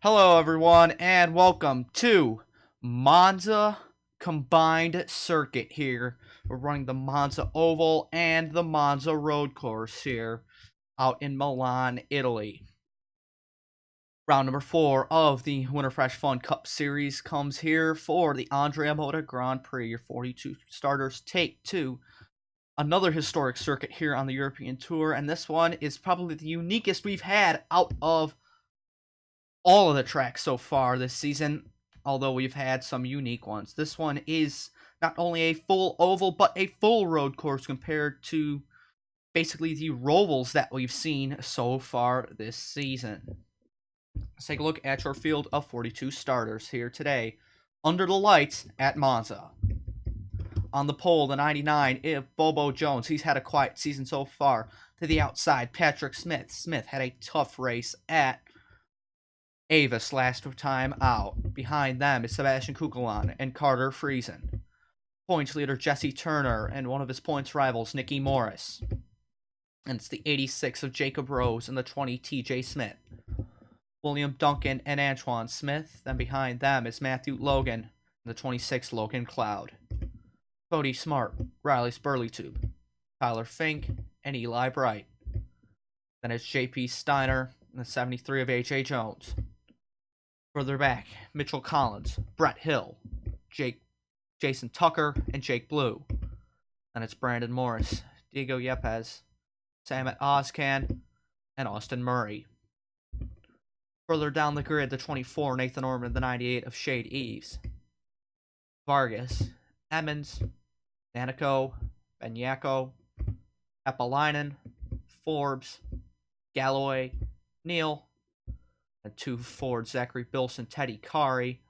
Hello, everyone, and welcome to Monza Combined Circuit here. We're running the Monza Oval and the Monza Road Course here out in Milan, Italy. Round number 4 of the Wintefresh Fun Cup Series comes here for the Andrea Moda Grand Prix. Your 42 starters take to another historic circuit here on the European Tour, and this one is probably the uniquest we've had out of all of the tracks so far this season, although we've had some unique ones. This one is not only a full oval, but a full road course compared to basically the rovals that we've seen so far this season. Let's take a look at your field of 42 starters here today. Under the lights at Monza. On the pole, the 99, Bobo Jones. He's had a quiet season so far. To the outside, Patrick Smith. Smith had a tough race at Avis last time out. Behind them is Sebastian Kukelan and Carter Friesen. Points leader Jesse Turner and one of his points rivals, Nicky Morris. And it's the 86 of Jacob Rose and the 20 TJ Smith. William Duncan and Antoine Smith. Then behind them is Matthew Logan and the 26 Logan Cloud. Cody Smart, Riley Spurleytube, Tyler Fink, and Eli Bright. Then it's JP Steiner and the 73 of AJ Jones. Further back, Mitchell Collins, Brett Hill, Jason Tucker, and Jake Blue. Then it's Brandon Morris, Diego Yepes, Samet Ozcan, and Austin Murray. Further down the grid, the 24, Nathan Orman, the 98 of Shade Eves. Vargas, Emmons, Nanico, Benyako, Epalainen, Forbes, Galloway, Neal, and 2 Ford, Zachary Bilson, Teddy Kari,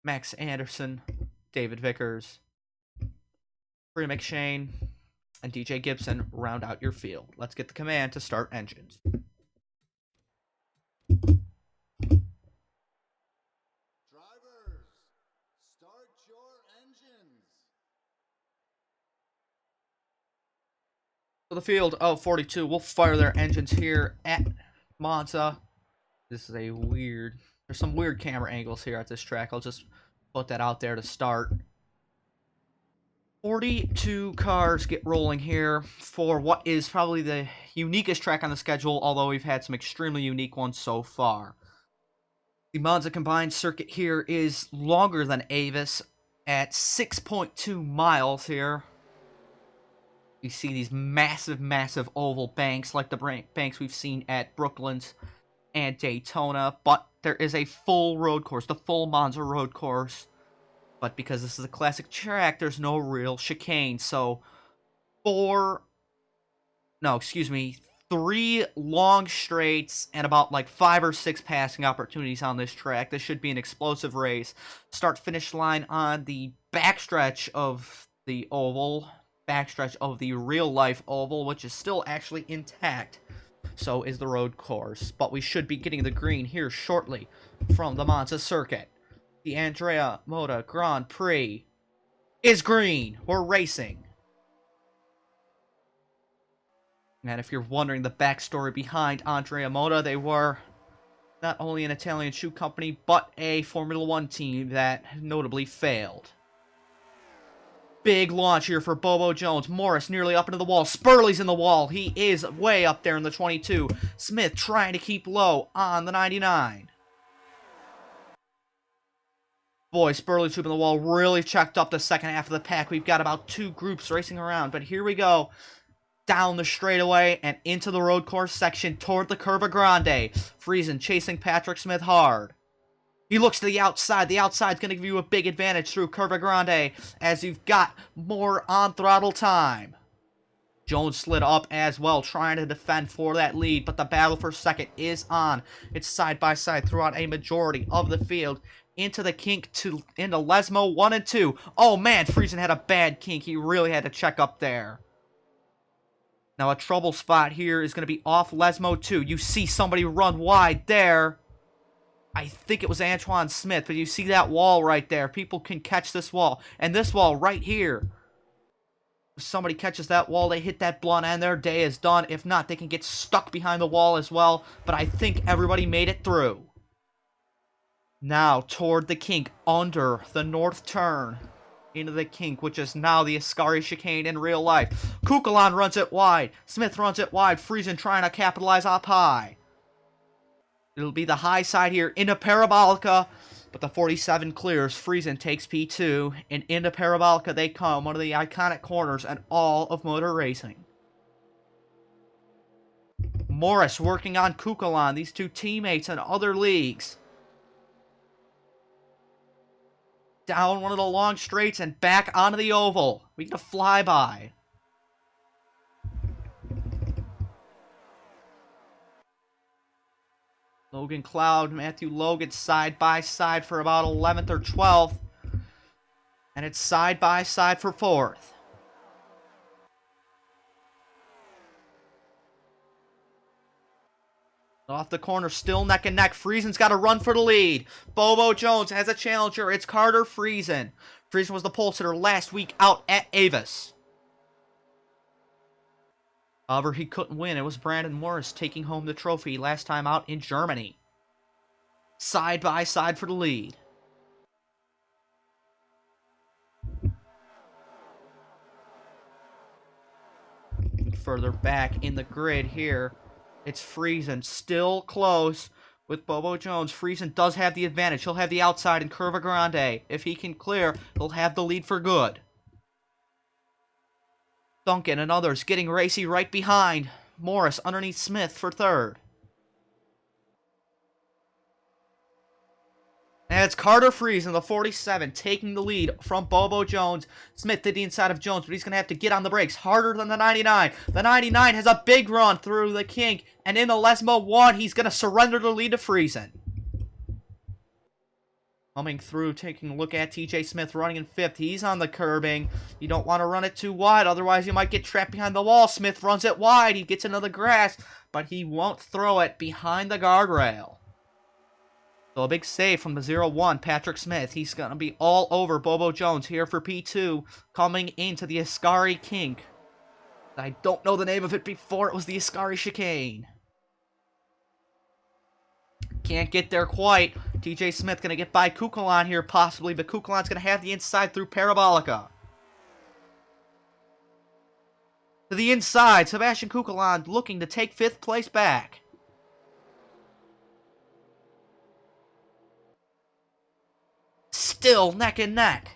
Max Anderson, David Vickers, Bree McShane, and DJ Gibson round out your field. Let's get the command to start engines. Drivers, start your engines. So the field of 42 will fire their engines here at Monza. This is there's some weird camera angles here at this track. I'll just put that out there to start. 42 cars get rolling here for what is probably the uniquest track on the schedule, although we've had some extremely unique ones so far. The Monza Combined Circuit here is longer than Avis at 6.2 miles here. You see these massive oval banks like the banks we've seen at Brooklands and Daytona, but there is a full road course, the full Monza road course. But because this is a classic track, there's no real chicane. So 3 long straights and about like 5 or 6 passing opportunities on this track. This should be an explosive race. Start-finish line on the backstretch of the oval, backstretch of the real-life oval, which is still actually intact. So is the road course, but we should be getting the green here shortly from the Monza circuit. The Andrea Moda Grand Prix is green. We're racing. And if you're wondering the backstory behind Andrea Moda, they were not only an Italian shoe company, but a Formula One team that notably failed. Big launch here for Bobo Jones. Morris nearly up into the wall. Spurley's in the wall. He is way up there in the 22. Smith trying to keep low on the 99. Boy, Spurley's in the wall really checked up the second half of the pack. We've got about 2 groups racing around, but here we go. Down the straightaway and into the road course section toward the Curva Grande. Friesen chasing Patrick Smith hard. He looks to the outside. The outside's going to give you a big advantage through Curva Grande as you've got more on-throttle time. Jones slid up as well, trying to defend for that lead, but the battle for second is on. It's side-by-side throughout a majority of the field. Into the kink, into Lesmo 1 and 2. Oh man, Friesen had a bad kink. He really had to check up there. Now a trouble spot here is going to be off Lesmo 2. You see somebody run wide there. I think it was Antoine Smith, but you see that wall right there. People can catch this wall. And this wall right here. If somebody catches that wall, they hit that blunt, and their day is done. If not, they can get stuck behind the wall as well. But I think everybody made it through. Now toward the kink under the north turn. Into the kink, which is now the Ascari chicane in real life. Kukulon runs it wide. Smith runs it wide. Friesen trying to capitalize up high. It'll be the high side here into Parabolica. But the 47 clears. Friesen takes P2. And into Parabolica they come. One of the iconic corners in all of motor racing. Morris working on Kukulon. These two teammates in other leagues. Down one of the long straights and back onto the oval. We get a flyby. Logan Cloud, Matthew Logan side by side for about 11th or 12th. And it's side by side for 4th. Off the corner, still neck and neck. Friesen's got to run for the lead. Bobo Jones has a challenger. It's Carter Friesen. Friesen was the pole sitter last week out at Avis. However, he couldn't win. It was Brandon Morris taking home the trophy last time out in Germany. Side by side for the lead. Further back in the grid here. It's Friesen, still close with Bobo Jones. Friesen does have the advantage. He'll have the outside in Curva Grande. If he can clear, he'll have the lead for good. Duncan and others getting racy right behind. Morris underneath Smith for 3rd. And it's Carter Friesen, the 47, taking the lead from Bobo Jones. Smith to the inside of Jones, but he's going to have to get on the brakes harder than the 99. The 99 has a big run through the kink, and in the Lesmo 1, he's going to surrender the lead to Friesen. Coming through, taking a look at TJ Smith running in 5th. He's on the curbing. You don't want to run it too wide, otherwise you might get trapped behind the wall. Smith runs it wide. He gets into the grass, but he won't throw it behind the guardrail. So a big save from the 0-1, Patrick Smith. He's going to be all over Bobo Jones here for P2, coming into the Ascari kink. I don't know the name of it before. It was the Ascari chicane. Can't get there quite. TJ Smith going to get by Kukulon here possibly, but Kukulon's going to have the inside through Parabolica. To the inside, Sebastian Kukulon looking to take 5th place back. Still neck and neck.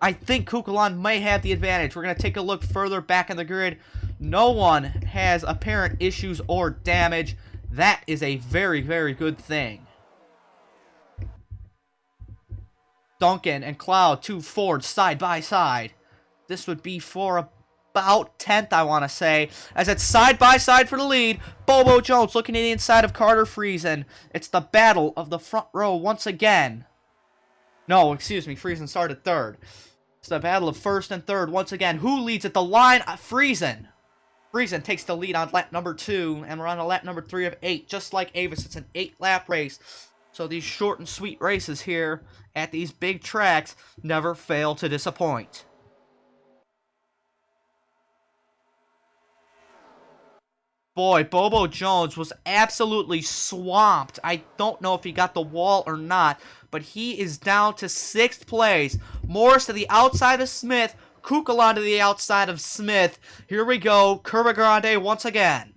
I think Kukulon may have the advantage. We're going to take a look further back in the grid. No one has apparent issues or damage. That is a very, very good thing. Duncan and Cloud, 2 Fords side by side. This would be for about 10th, I want to say. As it's side by side for the lead. Bobo Jones looking at the inside of Carter Friesen. It's the battle of the front row once again. No, excuse me, Friesen started 3rd. It's the battle of 1st and 3rd once again. Who leads at the line? Friesen. Friesen takes the lead on lap number 2, and we're on to lap number 3 of 8. Just like Avis, it's an 8-lap race. So these short and sweet races here at these big tracks never fail to disappoint. Boy, Bobo Jones was absolutely swamped. I don't know if he got the wall or not, but he is down to 6th place. Morris to the outside of Smith. Kukulon to the outside of Smith. Here we go. Curva Grande once again.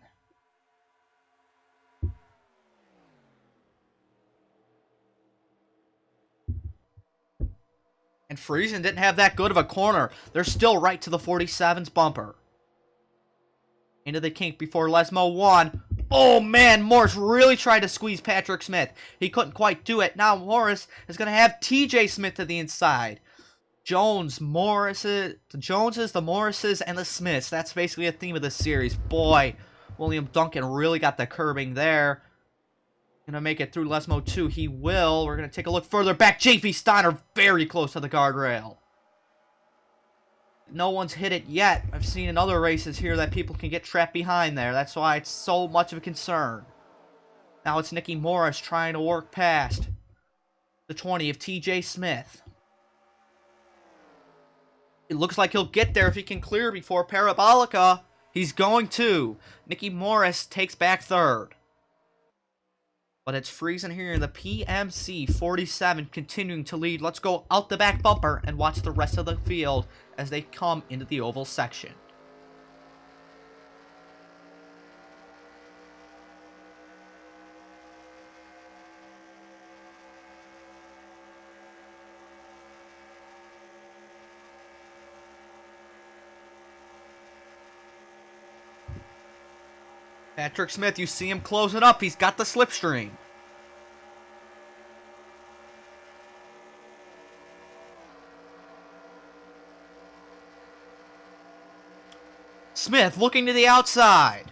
And Friesen didn't have that good of a corner. They're still right to the 47's bumper. Into the kink before Lesmo 1. Oh man, Morris really tried to squeeze Patrick Smith. He couldn't quite do it. Now Morris is going to have TJ Smith to the inside. The Joneses, the Morrises, and the Smiths. That's basically a theme of this series. Boy, William Duncan really got the curbing there. Gonna make it through Lesmo 2. He will. We're gonna take a look further back. JP Steiner very close to the guardrail. No one's hit it yet. I've seen in other races here that people can get trapped behind there. That's why it's so much of a concern. Now it's Nicky Morris trying to work past the 20 of TJ Smith. It looks like he'll get there if he can clear before Parabolica. He's going to. Nicky Morris takes back 3rd. But it's Friesen here in the PMC 47 continuing to lead. Let's go out the back bumper and watch the rest of the field as they come into the oval section. Patrick Smith, you see him closing up. He's got the slipstream. Smith looking to the outside.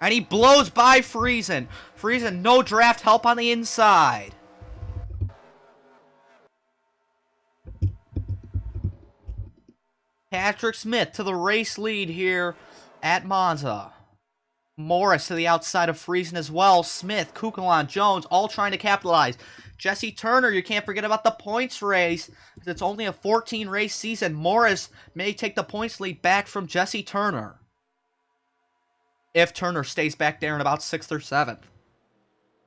And he blows by Friesen. Friesen, no draft help on the inside. Patrick Smith to the race lead here at Monza. Morris to the outside of Friesen as well. Smith, Kukulon, Jones, all trying to capitalize. Jesse Turner, you can't forget about the points race. It's only a 14-race season. Morris may take the points lead back from Jesse Turner, if Turner stays back there in about 6th or 7th.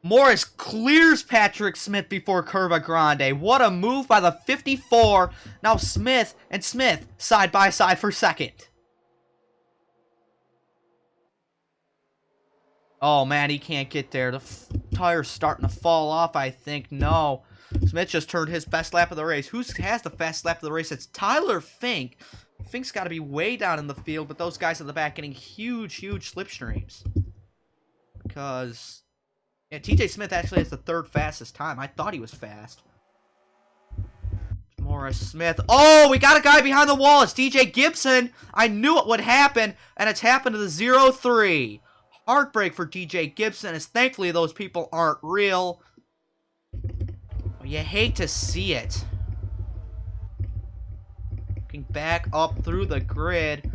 Morris clears Patrick Smith before Curva Grande. What a move by the 54. Now Smith and Smith side by side for second. Oh man, he can't get there. The tire's starting to fall off, I think. No. Smith just turned his best lap of the race. Who has the fast lap of the race? It's Tyler Fink. Fink's got to be way down in the field, but those guys at the back getting huge slipstreams. Because... yeah, TJ Smith actually has the 3rd fastest time. I thought he was fast. Morris Smith. Oh, we got a guy behind the wall. It's DJ Gibson. I knew it would happen, and it's happened to the 0-3. Heartbreak for DJ Gibson, as thankfully those people aren't real. You hate to see it. Looking back up through the grid.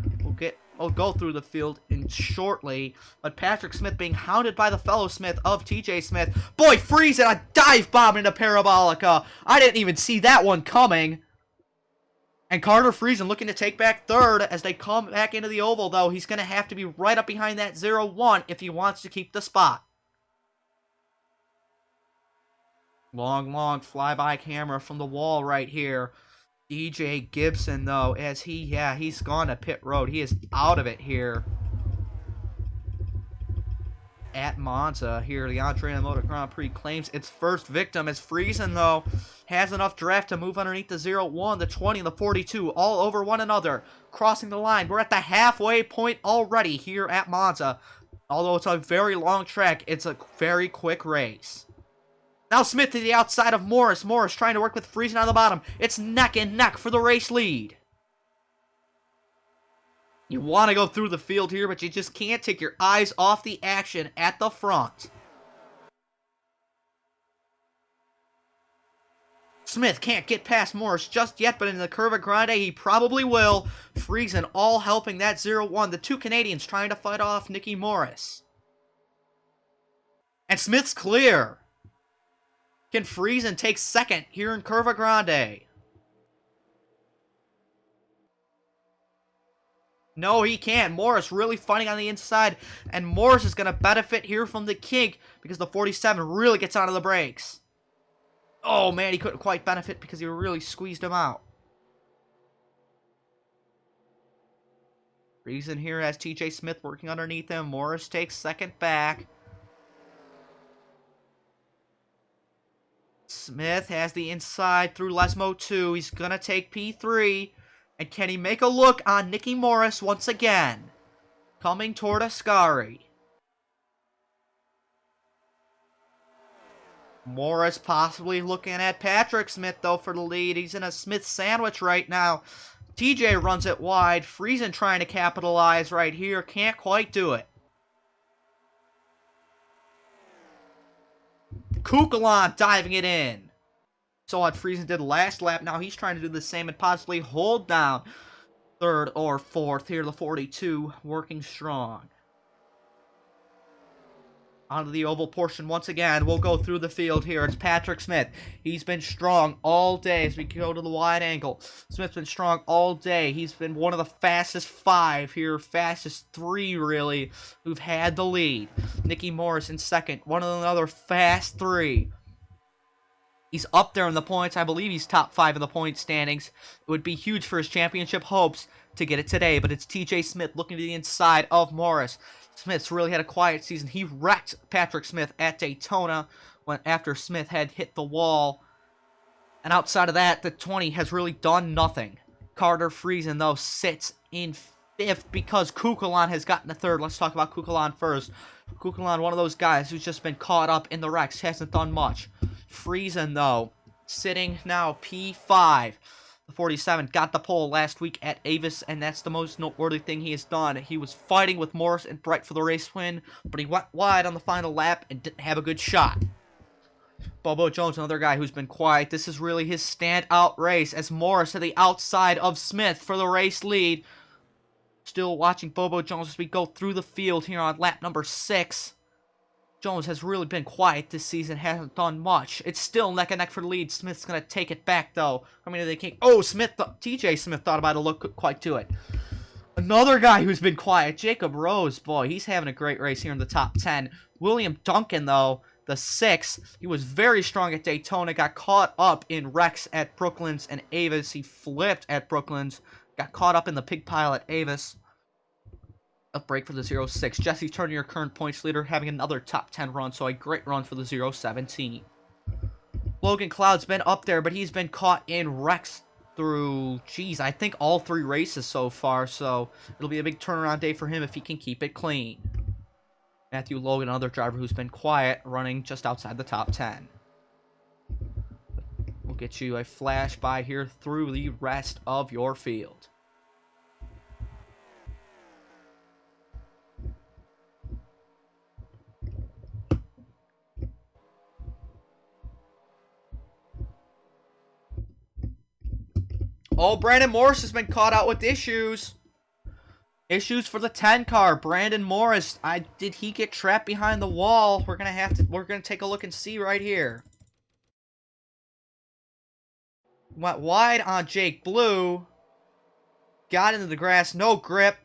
We'll go through the field shortly, but Patrick Smith being hounded by the fellow Smith of TJ Smith. Boy, Friesen, a dive bomb into Parabolica. I didn't even see that one coming. And Carter Friesen looking to take back 3rd as they come back into the oval, though. He's going to have to be right up behind that 0-1 if he wants to keep the spot. Long flyby camera from the wall right here. DJ Gibson, though, as he's gone to pit road. He is out of it here at Monza. Here, the Andrea Moda Grand Prix claims its first victim as Friesen, though, has enough draft to move underneath the 0-1, the 20, and the 42, all over one another, crossing the line. We're at the halfway point already here at Monza. Although it's a very long track, it's a very quick race. Now Smith to the outside of Morris. Morris trying to work with Friesen on the bottom. It's neck and neck for the race lead. You want to go through the field here, but you just can't take your eyes off the action at the front. Smith can't get past Morris just yet, but in the Curva Grande, he probably will. Friesen all helping that 0-1. The 2 Canadians trying to fight off Nicky Morris. And Smith's clear. Can Friesen take second here in Curva Grande? No, he can't. Morris really fighting on the inside, and Morris is going to benefit here from the kink because the 47 really gets onto the brakes. Oh, man, he couldn't quite benefit because he really squeezed him out. Friesen here has TJ Smith working underneath him. Morris takes second back. Smith has the inside through Lesmo 2. He's going to take P3. And can he make a look on Nicky Morris once again? Coming toward Ascari. Morris possibly looking at Patrick Smith, though, for the lead. He's in a Smith sandwich right now. TJ runs it wide. Friesen trying to capitalize right here. Can't quite do it. Kukulon diving it in. Saw what Friesen did last lap. Now he's trying to do the same and possibly hold down 3rd or 4th. Here the 42 working strong. onto the oval portion once again. We'll go through the field here. It's Patrick Smith. He's been strong all day as we go to the wide angle. Smith's been strong all day. He's been one of the fastest 5 here, fastest 3 really, who've had the lead. Nicky Morris in second, one of another fast 3. He's up there in the points. I believe he's top 5 in the point standings. It would be huge for his championship hopes to get it today, but it's TJ Smith looking to the inside of Morris. Smith's really had a quiet season. He wrecked Patrick Smith at Daytona after Smith had hit the wall. And outside of that, the 20 has really done nothing. Carter Friesen, though, sits in 5th because Kukulon has gotten to 3rd. Let's talk about Kukulon first. Kukulon, one of those guys who's just been caught up in the wrecks, hasn't done much. Friesen, though, sitting now P5. The 47 got the pole last week at Avis, and that's the most noteworthy thing he has done. He was fighting with Morris and Bright for the race win, but he went wide on the final lap and didn't have a good shot. Bobo Jones, another guy who's been quiet. This is really his standout race as Morris to the outside of Smith for the race lead. Still watching Bobo Jones as we go through the field here on lap number 6. Jones has really been quiet this season, hasn't done much. It's still neck and neck for the lead. Smith's going to take it back, though. I mean, they can't... Oh, TJ Smith thought about it, look quite to it. Another guy who's been quiet, Jacob Rose. Boy, he's having a great race here in the top 10. William Duncan, though, the 6th. He was very strong at Daytona, got caught up in wrecks at Brooklands and Avis. He flipped at Brooklands, got caught up in the pig pile at Avis. A break for the 0-6. Jesse Turner, your current points leader, having another top 10 run, so a great run for the 0-17. Logan Cloud's been up there, but he's been caught in wrecks through, I think all 3 races so far, so it'll be a big turnaround day for him if he can keep it clean. Matthew Logan, another driver who's been quiet, running just outside the top 10. We'll get you a flash by here through the rest of your field. Oh, Brandon Morris has been caught out with issues. Issues for the 10 car. Brandon Morris, did he get trapped behind the wall? We're gonna take a look and see right here. Went wide on Jake Blue. Got into the grass, no grip,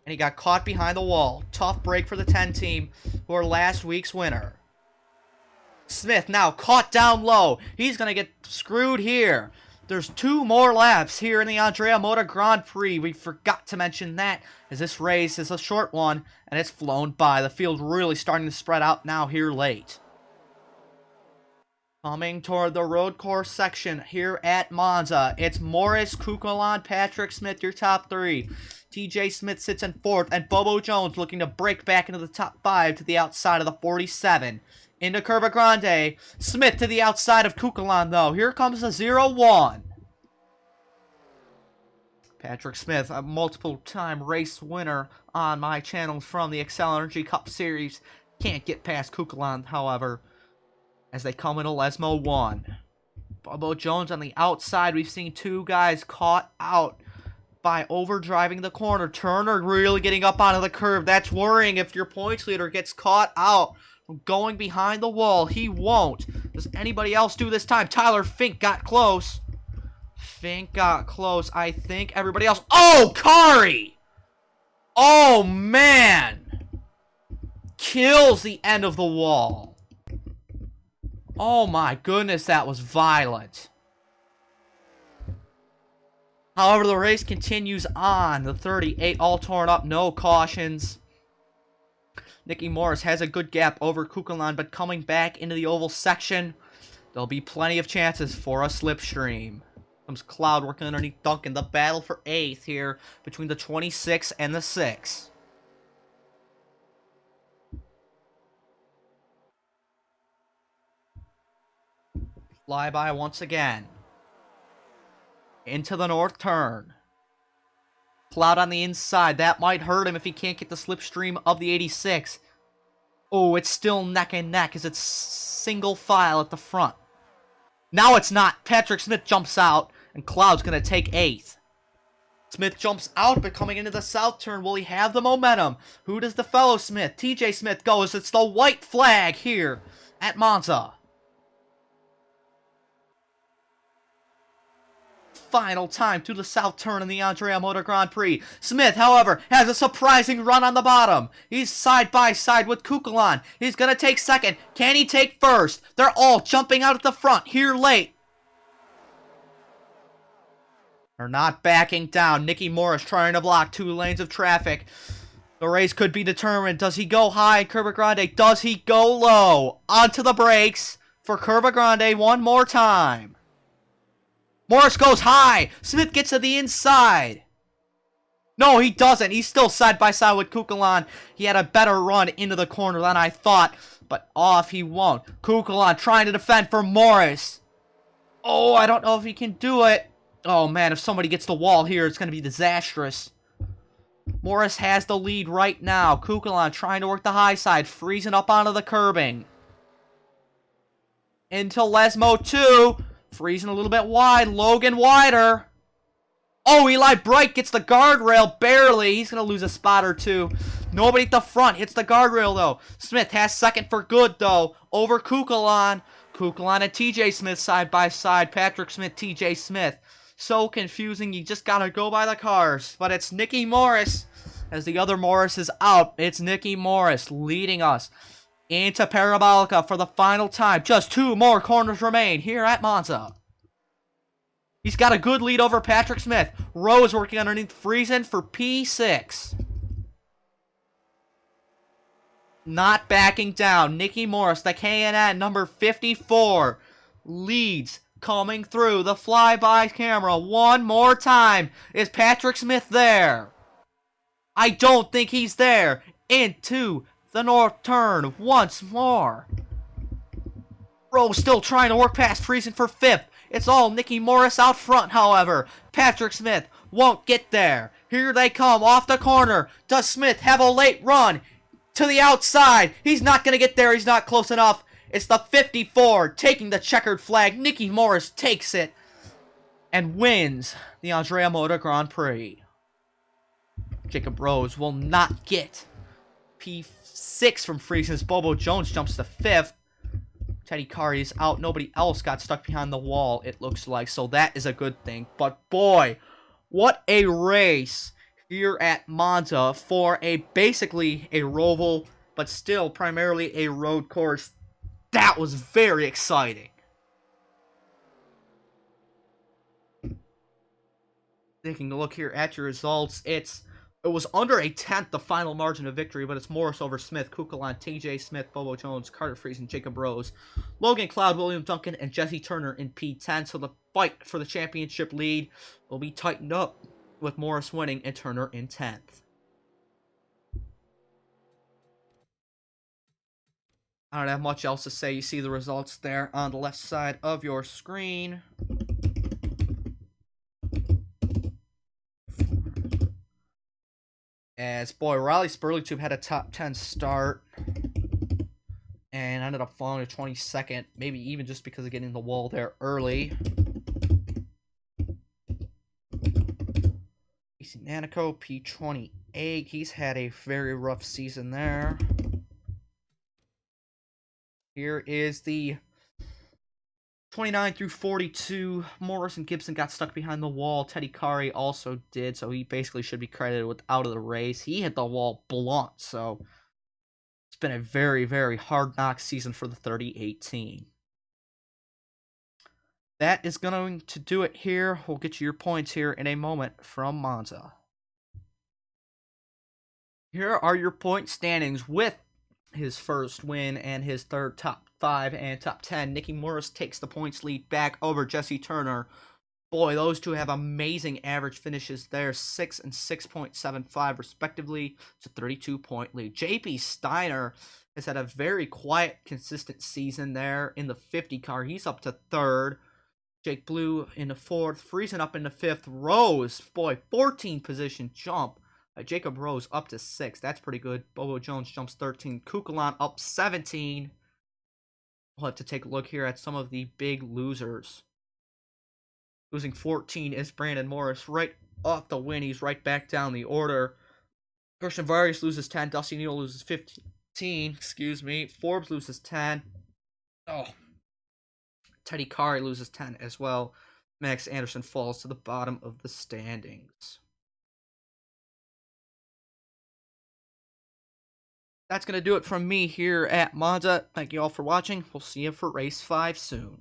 and he got caught behind the wall. Tough break for the 10 team, who are last week's winner. Smith now caught down low. He's gonna get screwed here. There's 2 more laps here in the Andrea Moda Grand Prix. We forgot to mention that, as this race is a short one, and it's flown by. The field really starting to spread out now here late. Coming toward the road course section here at Monza, it's Morris, Kukulon, Patrick Smith, your top 3. TJ Smith sits in 4th, and Bobo Jones looking to break back into the top 5 to the outside of the 47. Into Curva Grande. Smith to the outside of Kukulon, though. Here comes the 0-1. Patrick Smith, a multiple-time race winner on my channel from the Excel Energy Cup Series. Can't get past Kukulon, however, as they come into Lesmo 1. Bobo Jones on the outside. We've seen 2 guys caught out by overdriving the corner. Turner really getting up onto the curb. That's worrying if your points leader gets caught out from going behind the wall. He won't. Does anybody else do this time? Tyler Fink got close. Fink got close. I think everybody else... Oh, Kari! Oh, man! Kills the end of the wall. Oh, my goodness, that was violent. However, the race continues on. The 38 all torn up, no cautions. Nicky Morris has a good gap over Kukulon, but coming back into the oval section, there'll be plenty of chances for a slipstream. Comes Cloud working underneath Duncan. The battle for 8th here between the 26 and the 6. Flyby once again. Into the north turn. Cloud on the inside. That might hurt him if he can't get the slipstream of the 86. Oh, it's still neck and neck as it's single file at the front. Now it's not. Patrick Smith jumps out, and Cloud's going to take 8th. Smith jumps out, but coming into the south turn, will he have the momentum? Who does the fellow Smith? TJ Smith goes. It's the white flag here at Monza. Final time to the south turn in the Andrea Moda Grand Prix. Smith, however, has a surprising run on the bottom. He's side by side with Kukulon. He's going to take second. Can he take first? They're all jumping out at the front here late. They're not backing down. Nicky Morris trying to block 2 lanes of traffic. The race could be determined. Does he go high, Curva Grande? Does he go low? Onto the brakes for Curva Grande one more time. Morris goes high. Smith gets to the inside. No, he doesn't. He's still side by side with Kukulon. He had a better run into the corner than I thought, but off he won't. Kukulon trying to defend for Morris. Oh, I don't know if he can do it. Oh, man, if somebody gets the wall here, it's going to be disastrous. Morris has the lead right now. Kukulon trying to work the high side, freezing up onto the curbing. Into Lesmo 2. Freezing a little bit wide. Logan wider. Oh, Eli Bright gets the guardrail. Barely. He's going to lose a spot or 2. Nobody at the front hits the guardrail, though. Smith has second for good, though. Over Kukulon. Kukulon and TJ Smith side by side. Patrick Smith, TJ Smith. So confusing. You just got to go by the cars. But it's Nicky Morris. As the other Morris is out, it's Nicky Morris leading us into Parabolica for the final time. Just 2 more corners remain here at Monza. He's got a good lead over Patrick Smith. Rose working underneath Friesen for P6. Not backing down. Nicky Morris, the K&N number 54, leads coming through the flyby camera one more time. Is Patrick Smith there? I don't think he's there. Into the north turn once more. Rose still trying to work past Friesen for 5th. It's all Nicky Morris out front, however. Patrick Smith won't get there. Here they come off the corner. Does Smith have a late run to the outside? He's not going to get there. He's not close enough. It's the 54 taking the checkered flag. Nicky Morris takes it and wins the Andrea Moda Grand Prix. Jacob Rose will not get P6 from Friesen's. Bobo Jones jumps to 5th. Teddy Kari is out. Nobody else got stuck behind the wall, it looks like. So that is a good thing. But boy, what a race here at Monza for basically a roval, but still primarily a road course. That was very exciting. Taking a look here at your results, it was under a 10th, the final margin of victory, but it's Morris over Smith, Kukulon, TJ Smith, Bobo Jones, Carter Friesen, Jacob Rose, Logan Cloud, William Duncan, and Jesse Turner in P10. So the fight for the championship lead will be tightened up with Morris winning and Turner in 10th. I don't have much else to say. You see the results there on the left side of your screen. As, boy, Riley Spurley had a top 10 start and ended up falling to 22nd, maybe even just because of getting the wall there early. AC Nanico, P28, he's had a very rough season there. Here is the 29 through 42. Morris and Gibson got stuck behind the wall. Teddy Kari also did, so he basically should be credited with out of the race. He hit the wall blunt, so it's been a very, very hard knock season for the 3018. That is going to do it here. We'll get you your points here in a moment from Monza. Here are your point standings with his first win and his third top 5 and top 10. Nicky Morris takes the points lead back over Jesse Turner. Boy, those two have amazing average finishes there, 6 and 6.75 respectively. It's a 32-point lead. JP Steiner has had a very quiet, consistent season there in the 50 car. He's up to 3rd. Jake Blue in the 4th. Friesen up in the 5th. Rose, boy, 14 position jump. Jacob Rose up to 6th. That's pretty good. Bobo Jones jumps 13. Kukulon up 17. We'll have to take a look here at some of the big losers. Losing 14 is Brandon Morris right off the win. He's right back down the order. Christian Vargas loses 10. Dusty Neal loses 15. Excuse me. Forbes loses 10. Oh. Teddy Kari loses 10 as well. Max Anderson falls to the bottom of the standings. That's going to do it from me here at Moda. Thank you all for watching. We'll see you for race 5 soon.